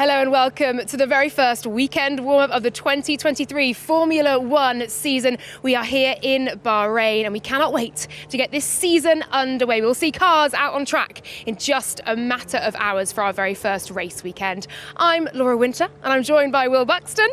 Hello and welcome to the very first weekend warm-up of the 2023 Formula One season. We are here in Bahrain and we cannot wait to get this season underway. We'll see cars out on track in just a matter of hours for our very first race weekend. I'm Laura Winter and I'm joined by Will Buxton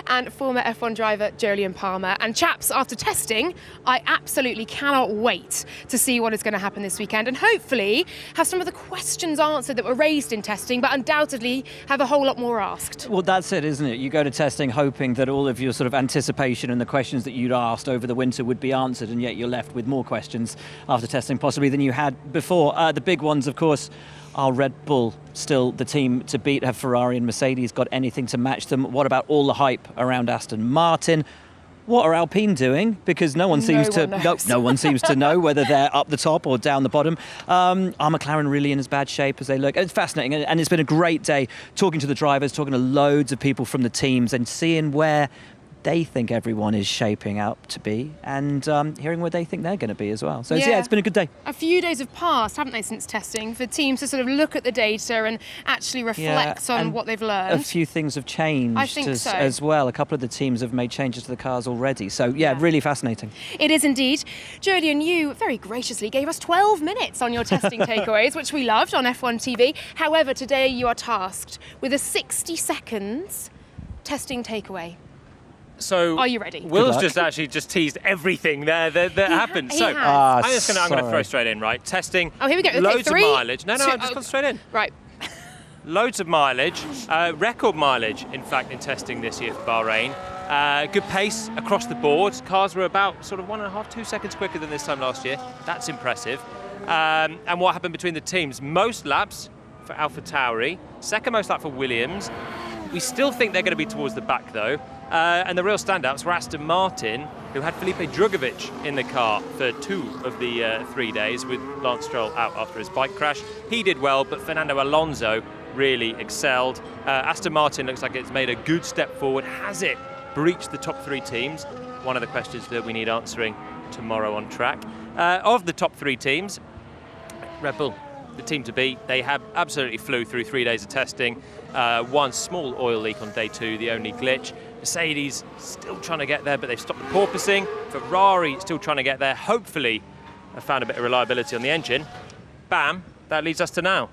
and former F1 driver Jolyon Palmer. And chaps, after testing, I absolutely cannot wait to see what is going to happen this weekend and hopefully have some of the questions answered that were raised in testing, but undoubtedly have a whole lot more asked. Well, that's it, isn't it? You go to testing hoping that all of your sort of anticipation and the questions that you'd asked over the winter would be answered, and yet you're left with more questions after testing possibly than you had before. The big ones, of course, are Red Bull still the team to beat? Have Ferrari and Mercedes got anything to match them? What about all the hype around Aston Martin? What are Alpine doing? Because no one seems to know whether they're up the top or down the bottom. Are McLaren really in as bad shape as they look? It's fascinating, and it's been a great day talking to the drivers, talking to loads of people from the teams and seeing where they think everyone is shaping up to be, and hearing where they think they're going to be as well. So yeah, it's been a good day. A few days have passed, haven't they, since testing, for teams to sort of look at the data and actually reflect on what they've learned. A few things have changed as well. A couple of the teams have made changes to the cars already. So yeah, really fascinating. It is indeed. Jolyon, you very graciously gave us 12 minutes on your testing takeaways, which we loved on F1 TV. However, today you are tasked with a 60 seconds testing takeaway. So are you ready? Will's just teased everything there that happened. So I'm going to throw straight in, right? Testing. Oh, here we go. Okay, loads of mileage. No, I've just gone straight in. Right. Loads of mileage, record mileage, in fact, in testing this year for Bahrain. Good pace across the board. Cars were about sort of 1.5, 2 seconds quicker than this time last year. That's impressive. And what happened between the teams? Most laps for Alfa Tauri, second most lap for Williams. We still think they're going to be towards the back, though. And the real standouts were Aston Martin, who had Felipe Drugovich in the car for 2 of the 3 days, with Lance Stroll out after his bike crash. He did well, but Fernando Alonso really excelled. Aston Martin looks like it's made a good step forward. Has it breached the top 3 teams? One of the questions that we need answering tomorrow on track. Of the top 3 teams, Red Bull, the team to beat. They have absolutely flew through 3 days of testing. One small oil leak on day 2, the only glitch. Mercedes still trying to get there, but they've stopped the porpoising. Ferrari still trying to get there. Hopefully, have found a bit of reliability on the engine. Bam, that leads us to now.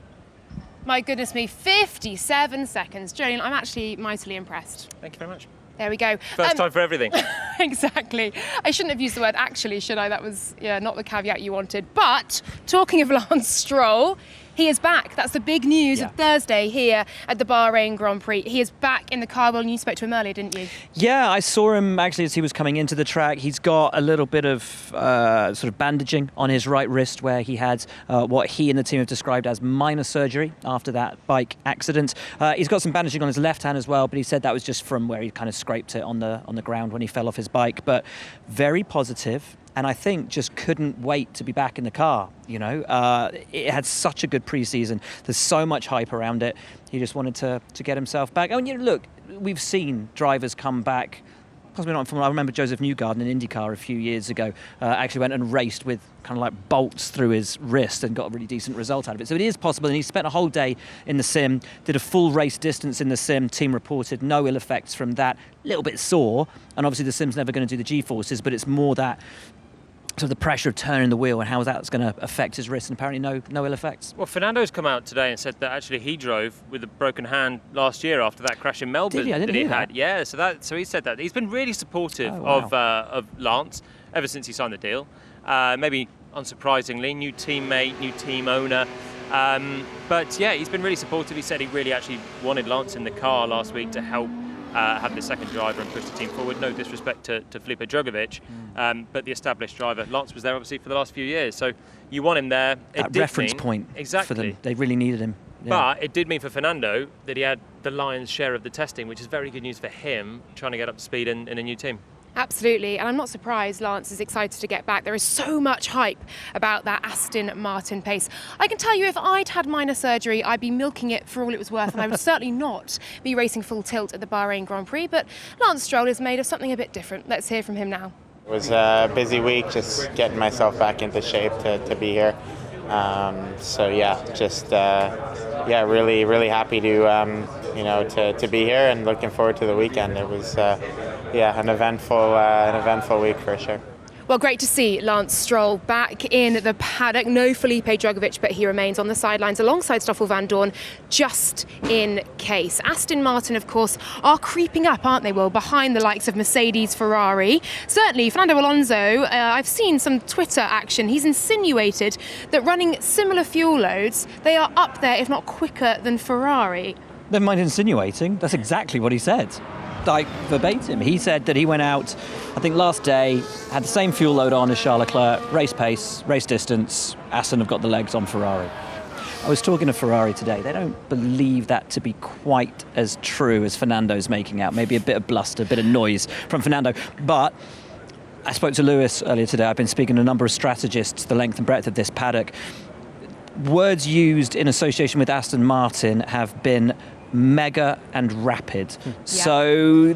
My goodness me, 57 seconds. Jolyon, I'm actually mightily impressed. Thank you very much. There we go. First time for everything. Exactly. I shouldn't have used the word actually, should I? That was not the caveat you wanted. But talking of Lance Stroll, he is back. That's the big news of Thursday here at the Bahrain Grand Prix. He is back in the car. Well, you spoke to him earlier, didn't you? Yeah, I saw him actually as he was coming into the track. He's got a little bit of sort of bandaging on his right wrist where he had what he and the team have described as minor surgery after that bike accident. He's got some bandaging on his left hand as well, but he said that was just from where he kind of scraped it on the ground when he fell off his bike. But very positive. And I think just couldn't wait to be back in the car, you know. It had such a good pre-season. There's so much hype around it. He just wanted to get himself back. I mean, look, we've seen drivers come back, possibly not from, I remember Joseph Newgarden in IndyCar a few years ago actually went and raced with kind of like bolts through his wrist and got a really decent result out of it. So it is possible, and he spent a whole day in the sim, did a full race distance in the sim. Team reported no ill effects from that. A little bit sore, and obviously the sim's never going to do the G-forces, but it's more that sort of the pressure of turning the wheel and how that's going to affect his wrist, and apparently no ill effects. Well, Fernando's come out today and said that actually he drove with a broken hand last year after that crash in Melbourne that he had. Yeah, so he said that. He's been really supportive of Lance ever since he signed the deal. Maybe unsurprisingly, new teammate, new team owner. But yeah, he's been really supportive. He said he really actually wanted Lance in the car last week to help have the second driver and push the team forward. No disrespect to Felipe Drugovich, but the established driver. Lance was there obviously for the last few years, so you want him there. That reference point for them. They really needed him. Yeah. But it did mean for Fernando that he had the lion's share of the testing, which is very good news for him, trying to get up to speed in a new team. Absolutely, and I'm not surprised Lance is excited to get back. There is so much hype about that Aston Martin pace. I can tell you, if I'd had minor surgery, I'd be milking it for all it was worth, and I would certainly not be racing full tilt at the Bahrain Grand Prix, but Lance Stroll is made of something a bit different. Let's hear from him now. It was a busy week, just getting myself back into shape to be here. So yeah, just really happy to to be here and looking forward to the weekend. It was an eventful week for sure. Well, great to see Lance Stroll back in the paddock. No Felipe Drugovich, but he remains on the sidelines alongside Stoffel Van Dorn, just in case. Aston Martin, of course, are creeping up, aren't they, Will, behind the likes of Mercedes, Ferrari. Certainly, Fernando Alonso, I've seen some Twitter action. He's insinuated that running similar fuel loads, they are up there, if not quicker, than Ferrari. Never mind insinuating, that's exactly what he said. Like verbatim. He said that he went out, I think last day, had the same fuel load on as Charles Leclerc, race pace, race distance. Aston have got the legs on Ferrari. I was talking to Ferrari today. They don't believe that to be quite as true as Fernando's making out. Maybe a bit of bluster, a bit of noise from Fernando. But I spoke to Lewis earlier today. I've been speaking to a number of strategists, the length and breadth of this paddock. Words used in association with Aston Martin have been mega and rapid. So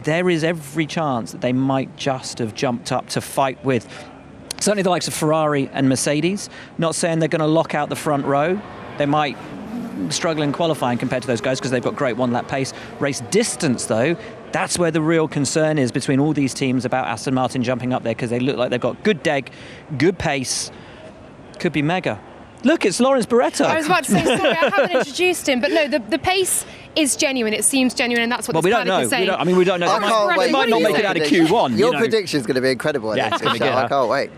there is every chance that they might just have jumped up to fight with certainly the likes of Ferrari and Mercedes. Not saying they're going to lock out the front row. They might struggle in qualifying compared to those guys because they've got great one-lap pace. Race distance, though, that's where the real concern is between all these teams about Aston Martin jumping up there, because they look like they've got good deg, good pace. Could be mega. Look, it's Lawrence Barretto. I was about to say, sorry, I haven't introduced him, but no, the pace is genuine. It seems genuine, and that's what this paddock is saying. We don't know. I can't wait. They might not make it out of Q1. Your prediction is going to be incredible. Yeah, it's going to be good. I can't wait.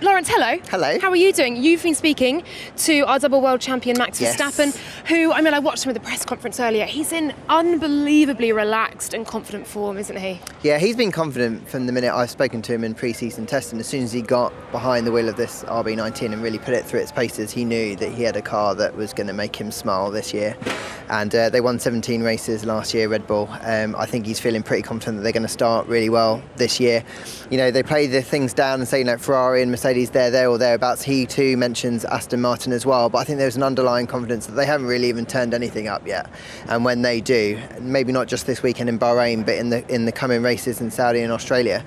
Lawrence, hello. Hello. How are you doing? You've been speaking to our double world champion Max Verstappen, who, I watched him at the press conference earlier. He's in unbelievably relaxed and confident form, isn't he? Yeah, he's been confident from the minute I've spoken to him in pre-season testing. As soon as he got behind the wheel of this RB19 and really put it through its paces, he knew that he had a car that was going to make him smile this year. And they won 17 races last year, Red Bull. I think he's feeling pretty confident that they're going to start really well this year. They play the things down and say, Ferrari and Mercedes, they're there or thereabouts. He too mentions Aston Martin as well, but I think there's an underlying confidence that they haven't really even turned anything up yet. And when they do, maybe not just this weekend in Bahrain, but in the coming races in Saudi and Australia,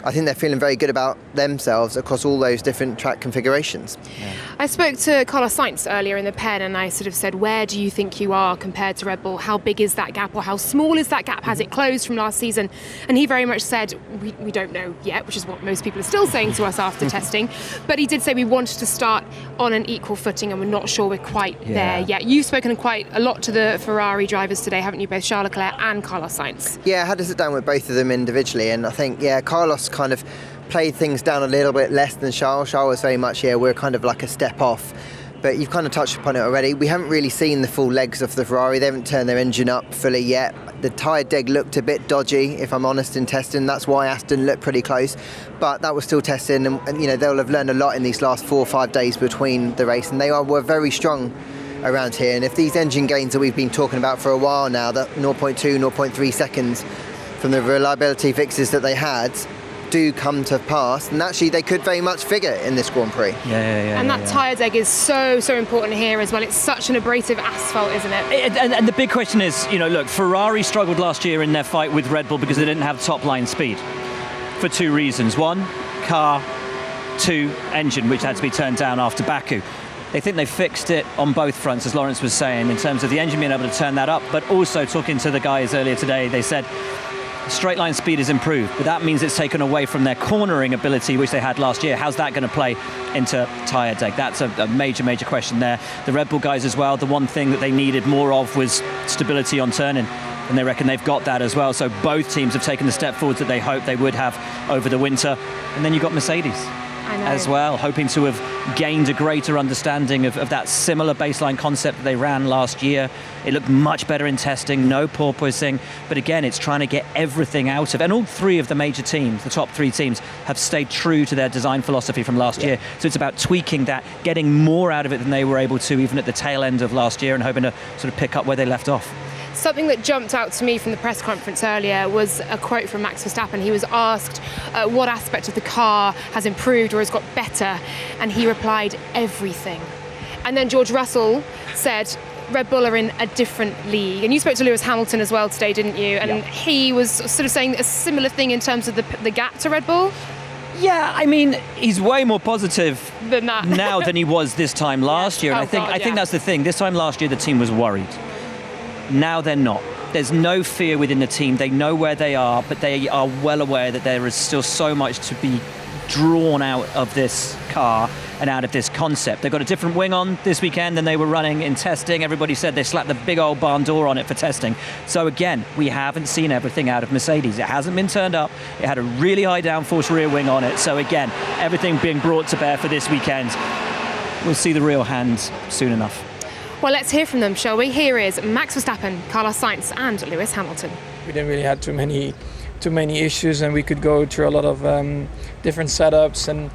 I think they're feeling very good about themselves across all those different track configurations. Yeah. I spoke to Carlos Sainz earlier in the pen, and I sort of said, where do you think you are compared to Red Bull? How big is that gap, or how small is that gap? Has it closed from last season? And he very much said, we don't know yet, which is what most people are still saying to us after testing. But he did say we wanted to start on an equal footing, and we're not sure we're quite there yet. You've spoken quite a lot to the Ferrari drivers today, haven't you, both Charles Leclerc and Carlos Sainz? Yeah, I had to sit down with both of them individually, and I think, Carlos kind of played things down a little bit less than Charles. Charles was very much, we're kind of like a step off. But you've kind of touched upon it already. We haven't really seen the full legs of the Ferrari. They haven't turned their engine up fully yet. The tyre deg looked a bit dodgy, if I'm honest, in testing. That's why Aston looked pretty close. But that was still testing, and they'll have learned a lot in these last 4 or 5 days between the race, and were very strong around here. And if these engine gains that we've been talking about for a while now, that 0.2, 0.3 seconds from the reliability fixes that they had, do come to pass, and actually they could very much figure in this Grand Prix. And that tyre deg is so important here as well. It's such an abrasive asphalt, isn't it? And the big question is, look, Ferrari struggled last year in their fight with Red Bull because they didn't have top line speed for 2 reasons. 1, car, 2, engine, which had to be turned down after Baku. They think they fixed it on both fronts, as Lawrence was saying, in terms of the engine being able to turn that up, but also talking to the guys earlier today, they said straight line speed is improved, but that means it's taken away from their cornering ability, which they had last year. How's that going to play into tyre deg? That's a major question there. The Red Bull guys as well, the one thing that they needed more of was stability on turning, and they reckon they've got that as well. So both teams have taken the step forward that they hoped they would have over the winter. And then you've got Mercedes as well, hoping to have gained a greater understanding of that similar baseline concept that they ran last year. It looked much better in testing, no porpoising, but again, it's trying to get everything out of it. And all 3 of the major teams, the top 3 teams, have stayed true to their design philosophy from last year. So it's about tweaking that, getting more out of it than they were able to even at the tail end of last year, and hoping to sort of pick up where they left off. Something that jumped out to me from the press conference earlier was a quote from Max Verstappen. He was asked what aspect of the car has improved or has got better, and he replied, everything. And then George Russell said, Red Bull are in a different league. And you spoke to Lewis Hamilton as well today, didn't you? And he was sort of saying a similar thing in terms of the gap to Red Bull. Yeah, I mean, he's way more positive than that now than he was this time last year. And I think that's the thing. This time last year, the team was worried. Now they're not. There's no fear within the team. They know where they are, but they are well aware that there is still so much to be drawn out of this car and out of this concept. They've got a different wing on this weekend than they were running in testing. Everybody said they slapped the big old barn door on it for testing. So again, we haven't seen everything out of Mercedes. It hasn't been turned up. It had a really high downforce rear wing on it. So again, everything being brought to bear for this weekend. We'll see the real hands soon enough. Well, let's hear from them, shall we? Here is Max Verstappen, Carlos Sainz and Lewis Hamilton. We didn't really have too many issues, and we could go through a lot of different setups, and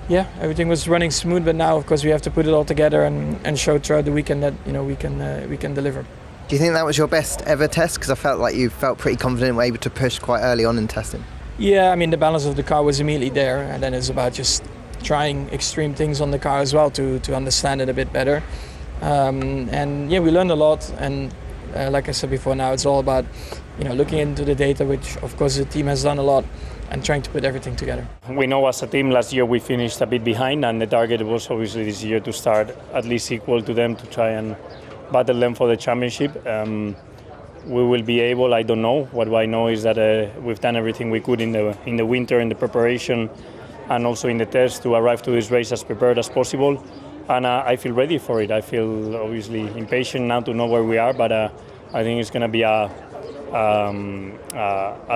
yeah, everything was running smooth. But now, of course, we have to put it all together and show throughout the weekend that we can deliver. Do you think that was your best ever test? Because I felt like you felt pretty confident and were able to push quite early on in testing. Yeah, I mean, the balance of the car was immediately there, and then it's about just trying extreme things on the car as well to understand it a bit better. And yeah, we learned a lot, and like I said before, now it's all about looking into the data, which of course the team has done a lot, and trying to put everything together. We know as a team last year we finished a bit behind, and the target was obviously this year to start at least equal to them, to try and battle them for the championship. We will be able, I don't know. What I know is that we've done everything we could in the winter, in the preparation, and also in the test to arrive to this race as prepared as possible. And I feel ready for it. I feel obviously impatient now to know where we are, but I think it's going to be a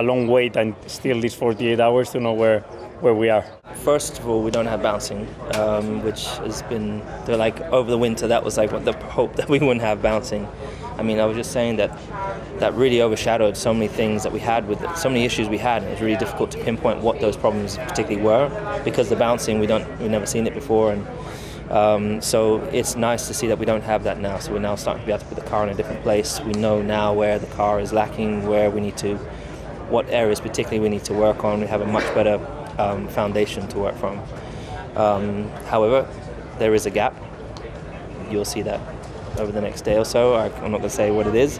long wait and still these 48 hours to know where we are. First of all, we don't have bouncing, which has been over the winter. That was like what the hope that we wouldn't have bouncing. I mean, I was just saying that really overshadowed so many things that we had with it, so many issues we had. It was really difficult to pinpoint what those problems particularly were, because the bouncing we've never seen it before, and so it's nice to see that we don't have that now. So we're now starting to be able to put the car in a different place. We know now where the car is lacking, what areas particularly we need to work on. We have a much better foundation to work from. However, there is a gap. You'll see that over the next day or so. I'm not going to say what it is,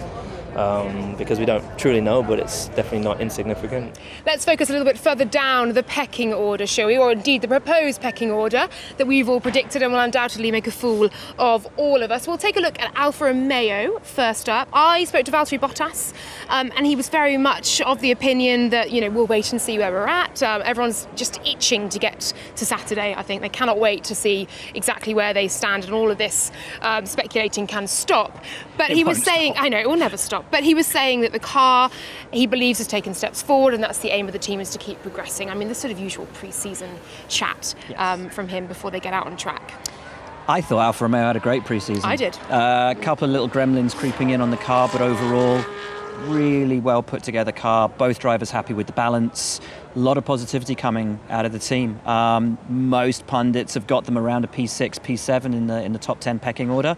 because we don't truly know, but it's definitely not insignificant. Let's focus a little bit further down the pecking order, shall we? Or indeed the proposed pecking order that we've all predicted and will undoubtedly make a fool of all of us. We'll take a look at Alfa Romeo first up. I spoke to Valtteri Bottas, and he was very much of the opinion that, we'll wait and see where we're at. Everyone's just itching to get to Saturday, I think. They cannot wait to see exactly where they stand, and all of this speculating can stop. But he was saying, I know, it will never stop. But he was saying that the car, he believes, has taken steps forward, and that's the aim of the team, is to keep progressing. I mean, the sort of usual pre-season chat from him before they get out on track. I thought Alfa Romeo had a great pre-season. I did. A couple of little gremlins creeping in on the car, but overall, really well put together car. Both drivers happy with the balance. A lot of positivity coming out of the team. Most pundits have got them around a P6, P7 in the top 10 pecking order.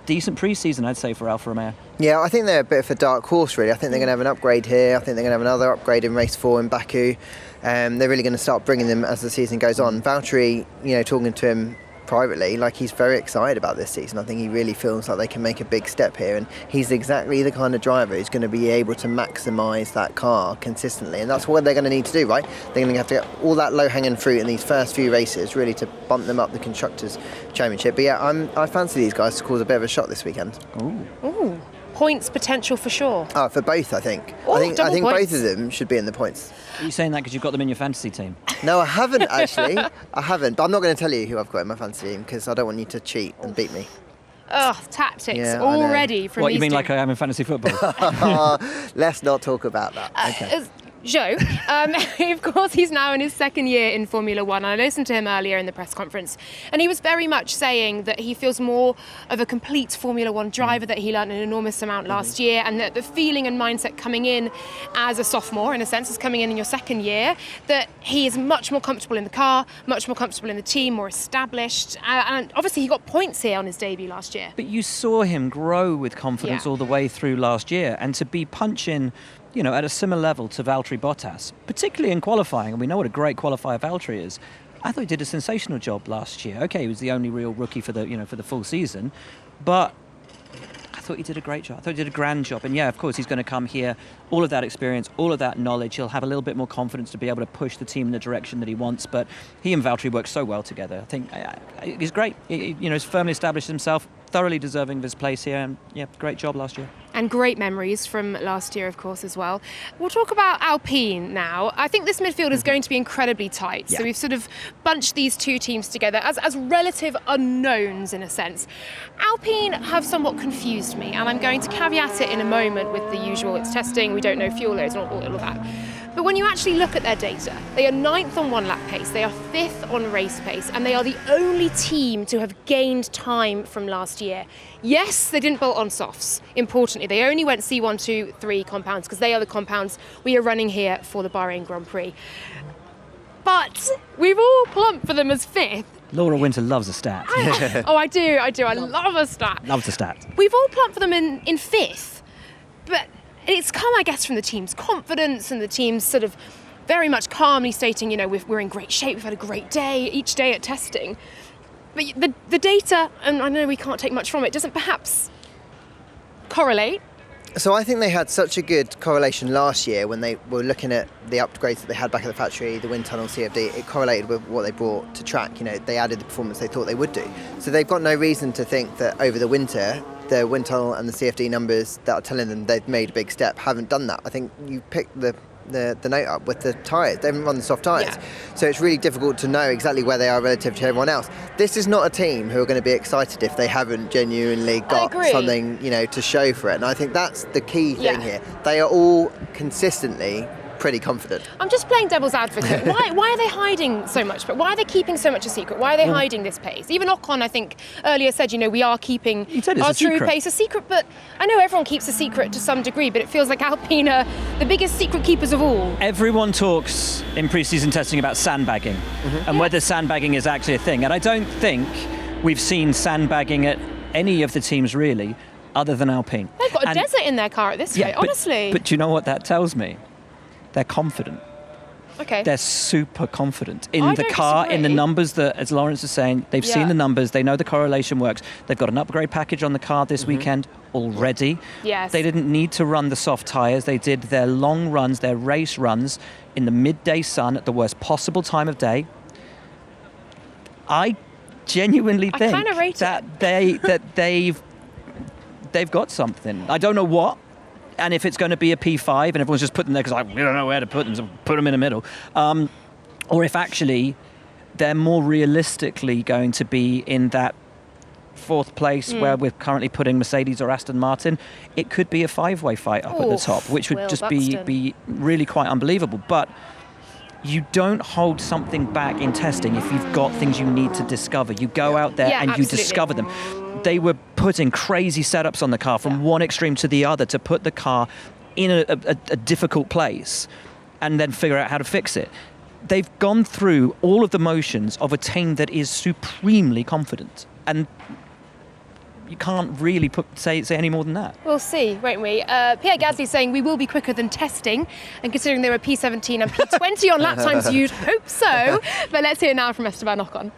Decent pre-season, I'd say, for Alfa Romeo. Yeah, I think they're a bit of a dark horse, really. I think they're going to have an upgrade here. I think they're going to have another upgrade in race 4 in Baku. They're really going to start bringing them as the season goes on. Valtteri, talking to him privately, he's very excited about this season. I think he really feels like they can make a big step here, and he's exactly the kind of driver who's going to be able to maximise that car consistently, and that's what they're going to need to do, right? They're going to have to get all that low-hanging fruit in these first few races, really, to bump them up the Constructors' Championship. But yeah, I fancy these guys to cause a bit of a shot this weekend. Ooh. Points potential for sure. For both, I think. Ooh, I think points. both of them should be in the points. Are you saying that because you've got them in your fantasy team? No, I haven't, actually. I haven't. But I'm not going to tell you who I've got in my fantasy team, because I don't want you to cheat and beat me. Tactics already from What, these you mean two. like I am in fantasy football? Let's not talk about that. Okay. Joe, of course, he's now in his second year in Formula One. I listened to him earlier in the press conference, and he was very much saying that he feels more of a complete Formula One driver, that he learned an enormous amount last year, and that the feeling and mindset coming in as a sophomore, in a sense, is coming in your second year, that he is much more comfortable in the car, much more comfortable in the team, more established, and obviously he got points here on his debut last year. But you saw him grow with confidence all the way through last year, and to be punching at a similar level to Valtteri Bottas, particularly in qualifying, and we know what a great qualifier Valtteri is. I thought he did a sensational job last year. Okay, he was the only real rookie for the full season, but I thought he did a great job. I thought he did a grand job. And yeah, of course, he's going to come here, all of that experience, all of that knowledge. He'll have a little bit more confidence to be able to push the team in the direction that he wants. But he and Valtteri work so well together. I think he's great. He's firmly established himself, thoroughly deserving of his place here, and yeah, great job last year. And great memories from last year, of course, as well. We'll talk about Alpine now. I think this midfield is going to be incredibly tight. So we've sort of bunched these two teams together as relative unknowns, in a sense. Alpine have somewhat confused me, and I'm going to caveat it in a moment with the usual, it's testing, we don't know fuel loads, and all of that. But when you actually look at their data, they are 9th on one-lap pace, they are 5th on race pace, and they are the only team to have gained time from last year. Yes, they didn't bolt on softs, importantly. They only went C1, 2, 3 compounds, because they are the compounds we are running here for the Bahrain Grand Prix. But we've all plumped for them as 5th. Laura Winter loves a stat. I do. I love a stat. Loves a stat. We've all plumped for them in 5th, but it's come, I guess, from the team's confidence and the team's sort of very much calmly stating, we're in great shape, we've had a great day, each day at testing. But the data, and I know we can't take much from it, doesn't perhaps correlate. So I think they had such a good correlation last year when they were looking at the upgrades that they had back at the factory, the wind tunnel, CFD. It correlated with what they brought to track. They added the performance they thought they would do. So they've got no reason to think that over the winter, the wind tunnel and the CFD numbers that are telling them they've made a big step haven't done that. I think you picked the note up with the tyres. They haven't run the soft tyres. Yeah. So it's really difficult to know exactly where they are relative to everyone else. This is not a team who are going to be excited if they haven't genuinely got something, to show for it. And I think that's the key thing here. They are all consistently pretty confident. I'm just playing devil's advocate. Why are they hiding so much? But why are they keeping so much a secret? Why are they hiding this pace? Even Ocon, I think, earlier said, we are keeping our true pace a secret. But I know everyone keeps a secret to some degree, but it feels like Alpine are the biggest secret keepers of all. Everyone talks in pre-season testing about sandbagging and whether sandbagging is actually a thing. And I don't think we've seen sandbagging at any of the teams really, other than Alpine. They've got a desert in their car at this rate, honestly. But do you know what that tells me? They're confident. Okay. They're super confident in the car, disagree. in the numbers that, as Lawrence is saying, they've seen the numbers, they know the correlation works. They've got an upgrade package on the car this weekend already. Yes. They didn't need to run the soft tyres. They did their long runs, their race runs in the midday sun at the worst possible time of day. I genuinely think they've got something. I don't know what. And if it's going to be a P5 and everyone's just putting them there because we don't know where to put them, so put them in the middle. Or if actually they're more realistically going to be in that 4th place where we're currently putting Mercedes or Aston Martin, it could be a 5-way fight up at the top, which would just be really quite unbelievable. But you don't hold something back in testing if you've got things you need to discover. You go out there and you discover them. They were putting crazy setups on the car from one extreme to the other to put the car in a difficult place and then figure out how to fix it. They've gone through all of the motions of a team that is supremely confident. And you can't really say any more than that. We'll see, won't we? Pierre Gasly's saying we will be quicker than testing, and considering they were P17 and P20 on lap times, you'd hope so. But let's hear now from Esteban Ocon.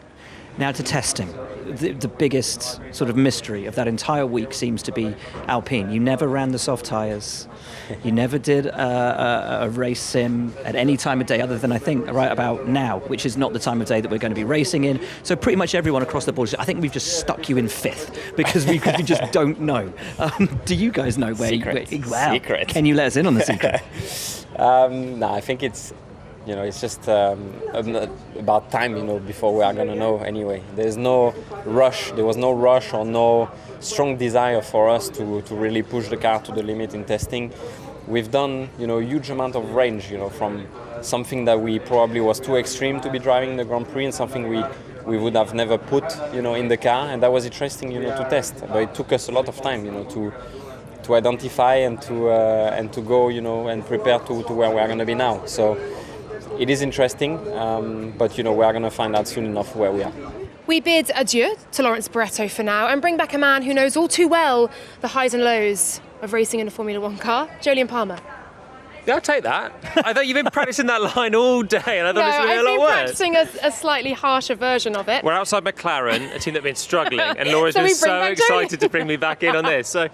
Now to testing. The biggest sort of mystery of that entire week seems to be Alpine. You never ran the soft tyres. You never did a race sim at any time of day other than I think right about now, which is not the time of day that we're going to be racing in. So pretty much everyone across the board, I think we've just stuck you in 5th because we just don't know. Do you guys know where? Secret. Can you let us in on the secret? No, I think it's just about time, before we are going to know anyway. There's no rush. There was no rush or no strong desire for us to really push the car to the limit in testing. We've done, a huge amount of range, from something that we probably was too extreme to be driving the Grand Prix and something we would have never put, in the car. And that was interesting, to test. But it took us a lot of time, to identify and to go, and prepare to where we are going to be now. So it is interesting, but we are going to find out soon enough where we are. We bid adieu to Lawrence Barretto for now and bring back a man who knows all too well the highs and lows of racing in a Formula One car, Jolyon Palmer. Yeah, I'll take that. I thought you've been practicing that line all day, and I thought it was going to be a lot worse. I've been practicing a slightly harsher version of it. We're outside McLaren, a team that's been struggling, and Laura's been so excited to bring me back in on this. So,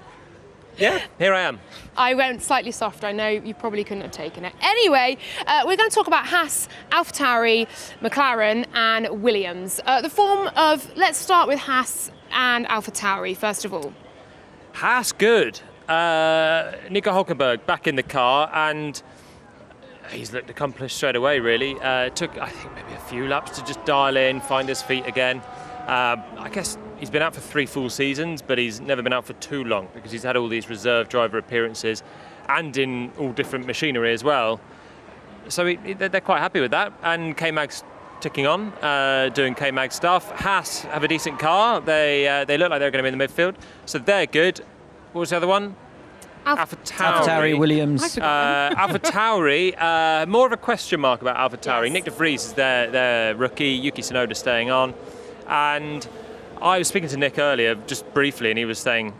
yeah, here I am. I went slightly soft. I know you probably couldn't have taken it. Anyway, we're going to talk about Haas, AlphaTauri, McLaren and Williams. The form of, let's start with Haas and AlphaTauri, first of all. Haas, good. Nico Hulkenberg back in the car, and he's looked accomplished straight away, really. Took, I think, maybe a few laps to just dial in, find his feet again. I guess he's been out for 3 full seasons, but he's never been out for too long because he's had all these reserve driver appearances and in all different machinery as well. So they're quite happy with that. And K-Mag's ticking on, doing K-Mag stuff. Haas have a decent car. They look like they're going to be in the midfield, so they're good. What was the other one? AlphaTauri, Williams. AlphaTauri, more of a question mark about AlphaTauri. Yes. Nick de Vries is their rookie, Yuki Tsunoda staying on. And I was speaking to Nick earlier, just briefly, and he was saying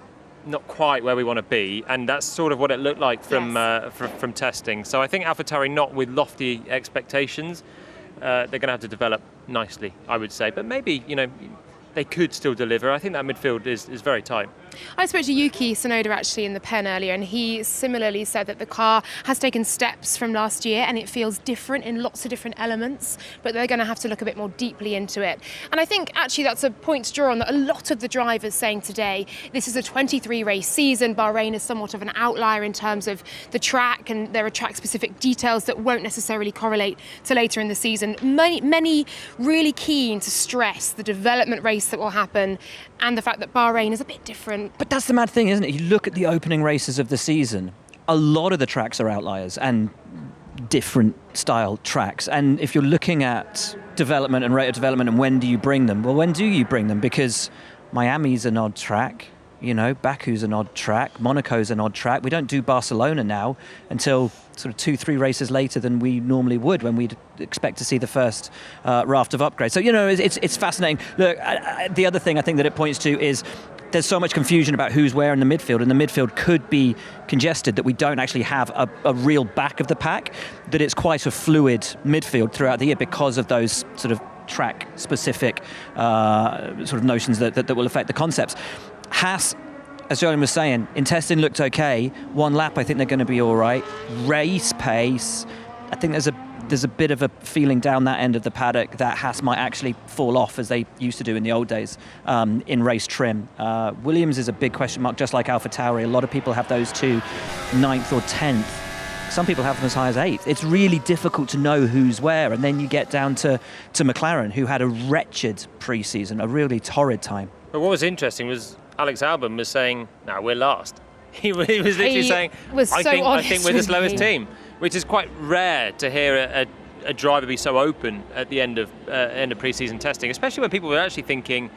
not quite where we want to be, and that's sort of what it looked like from testing. So I think AlphaTauri, not with lofty expectations, they're going to have to develop nicely, I would say. But maybe, they could still deliver. I think that midfield is very tight. I spoke to Yuki Tsunoda actually in the pen earlier, and he similarly said that the car has taken steps from last year and it feels different in lots of different elements, but they're going to have to look a bit more deeply into it. And I think actually that's a point to draw on, that a lot of the drivers saying today this is a 23 race season. Bahrain is somewhat of an outlier in terms of the track, and there are track specific details that won't necessarily correlate to later in the season. Many really keen to stress the development race that will happen and the fact that Bahrain is a bit different. But that's the mad thing, isn't it? You look at the opening races of the season, a lot of the tracks are outliers and different style tracks. And if you're looking at development and rate of development and when do you bring them? Well, when do you bring them? Because Miami's an odd track, Baku's an odd track, Monaco's an odd track. We don't do Barcelona now until sort of 2-3 races later than we normally would, when we'd expect to see the first raft of upgrades. So, it's fascinating. Look, the other thing I think that it points to is there's so much confusion about who's where in the midfield, and the midfield could be congested that we don't actually have a real back of the pack, that it's quite a fluid midfield throughout the year because of those sort of track-specific sort of notions that will affect the concepts. Haas, as Julian was saying, in testing looked okay. 1 lap, I think they're going to be all right. Race pace, I think there's a bit of a feeling down that end of the paddock that Haas might actually fall off, as they used to do in the old days, in race trim. Williams is a big question mark, just like AlphaTauri. A lot of people have those two 9th or 10th. Some people have them as high as 8th. It's really difficult to know who's where. And then you get down to McLaren, who had a wretched pre-season, a really torrid time. But what was interesting was Alex Albon was saying, "No, we're last." He was literally saying, "I think we're the slowest team," which is quite rare to hear a driver be so open at the end of pre-season testing, especially when people were actually thinking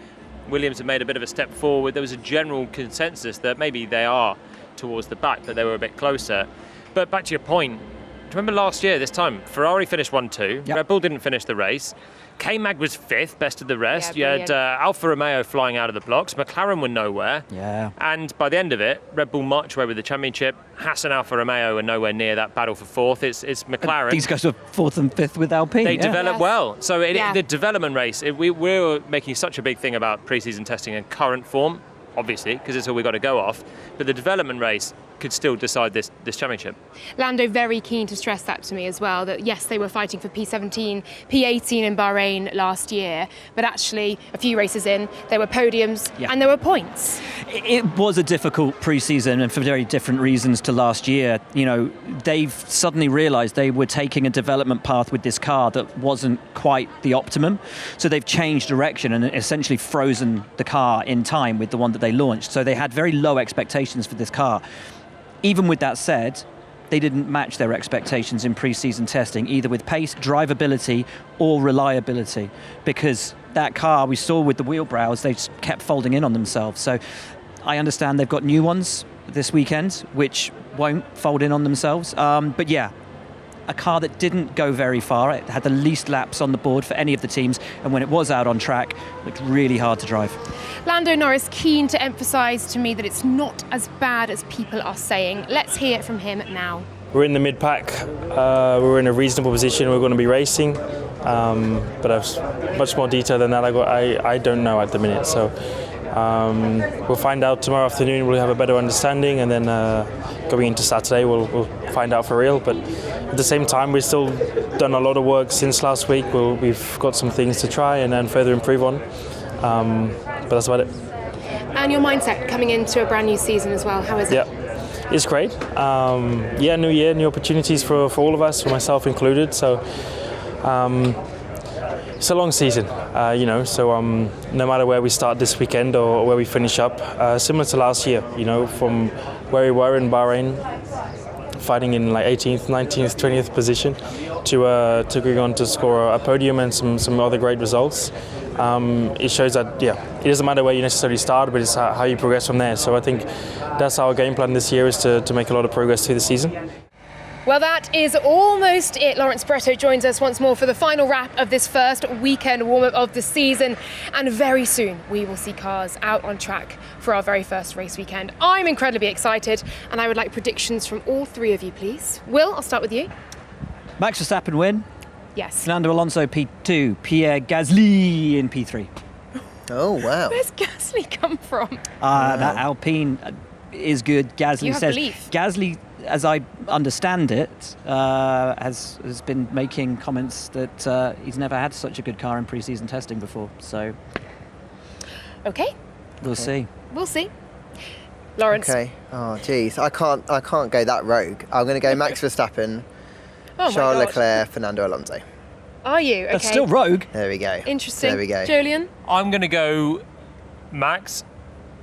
Williams had made a bit of a step forward. There was a general consensus that maybe they are towards the back, that they were a bit closer. But back to your point, do you remember last year this time, Ferrari finished 1-2, Yep. Red Bull didn't finish the race. K-Mag was 5th, best of the rest. Yeah, you had Alfa Romeo flying out of the blocks. McLaren were nowhere. Yeah. And by the end of it, Red Bull marched away with the championship. Haas and Alfa Romeo are nowhere near that battle for 4th. It's McLaren. These guys were 4th and 5th with Alpine. They yeah. develop well. So Yeah. the development race, we're making such a big thing about pre-season testing and current form, obviously, because it's all we've got to go off. But the development race could still decide this championship. Lando very keen to stress that to me as well, that yes, they were fighting for P17, P18 in Bahrain last year, but actually a few races in, there were podiums and there were points. It was a difficult pre-season, and for very different reasons to last year. They've suddenly realised they were taking a development path with this car that wasn't quite the optimum. So they've changed direction and essentially frozen the car in time with the one that they launched. So they had very low expectations for this car. Even with that said, they didn't match their expectations in pre-season testing, either with pace, drivability, or reliability, because that car we saw with the wheel brows, they just kept folding in on themselves. So I understand they've got new ones this weekend, which won't fold in on themselves. But yeah, a car that didn't go very far. It had the least laps on the board for any of the teams, and when it was out on track, it looked really hard to drive. Lando Norris keen to emphasise to me that it's not as bad as people are saying. Let's hear it from him now. We're in the mid-pack. We're in a reasonable position. We're going to be racing, but I've much more detail than that. I don't know at the minute. So we'll find out tomorrow afternoon. We'll have a better understanding, and then going into Saturday, we'll find out for real. But at the same time, we've still done a lot of work since last week. We've got some things to try and then further improve on. But that's about it. And your mindset coming into a brand new season as well, how is it? Yeah. It's great. New year, new opportunities for all of us, for myself included. So it's a long season, so no matter where we start this weekend or where we finish up, similar to last year, from where we were in Bahrain, fighting in like 18th, 19th, 20th position, to going on to score a podium and some other great results. It shows that, it doesn't matter where you necessarily start, but it's how you progress from there. So I think that's our game plan this year, is to make a lot of progress through the season. Well, that is almost it. Lawrence Barretto joins us once more for the final wrap of this first weekend warm-up of the season. And very soon we will see cars out on track for our very first race weekend. I'm incredibly excited, and I would like predictions from all three of you, please. Will, I'll start with you. Max Verstappen win. Yes. Fernando Alonso P2. Pierre Gasly in P3. Oh, wow. Where's Gasly come from? That Alpine is good. Gasly You have says. belief. Gasly, as I understand it, has been making comments that he's never had such a good car in pre-season testing before. So Okay. we'll see. We'll see. Lawrence. Okay. Oh, geez. I can't go that rogue. I'm going to go Max Verstappen, Oh my Charles God. Leclerc, Fernando Alonso. Are you? Okay. That's still rogue. There we go. Interesting. There we go. Julian? I'm going to go Max,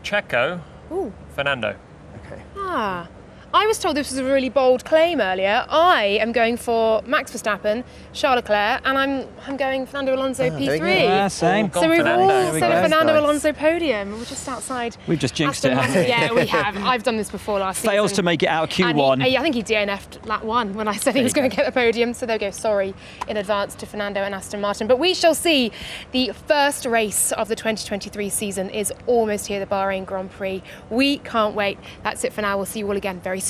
Checo, Ooh. Fernando. Okay. Ah. I was told this was a really bold claim earlier. I am going for Max Verstappen, Charles Leclerc, and I'm going Fernando Alonso there we go. P3. Same. So we've all Fernando. said a Nice. Fernando Alonso podium. We're just outside. We've just jinxed Aston it. Martin. Yeah, we have. I've done this before last season. Fails to make it out of And Q1. I think he DNF'd lap 1 when I said he was going to get the podium. So there we go. Sorry in advance to Fernando and Aston Martin. But we shall see. The first race of the 2023 season is almost here, the Bahrain Grand Prix. We can't wait. That's it for now. We'll see you all again very soon.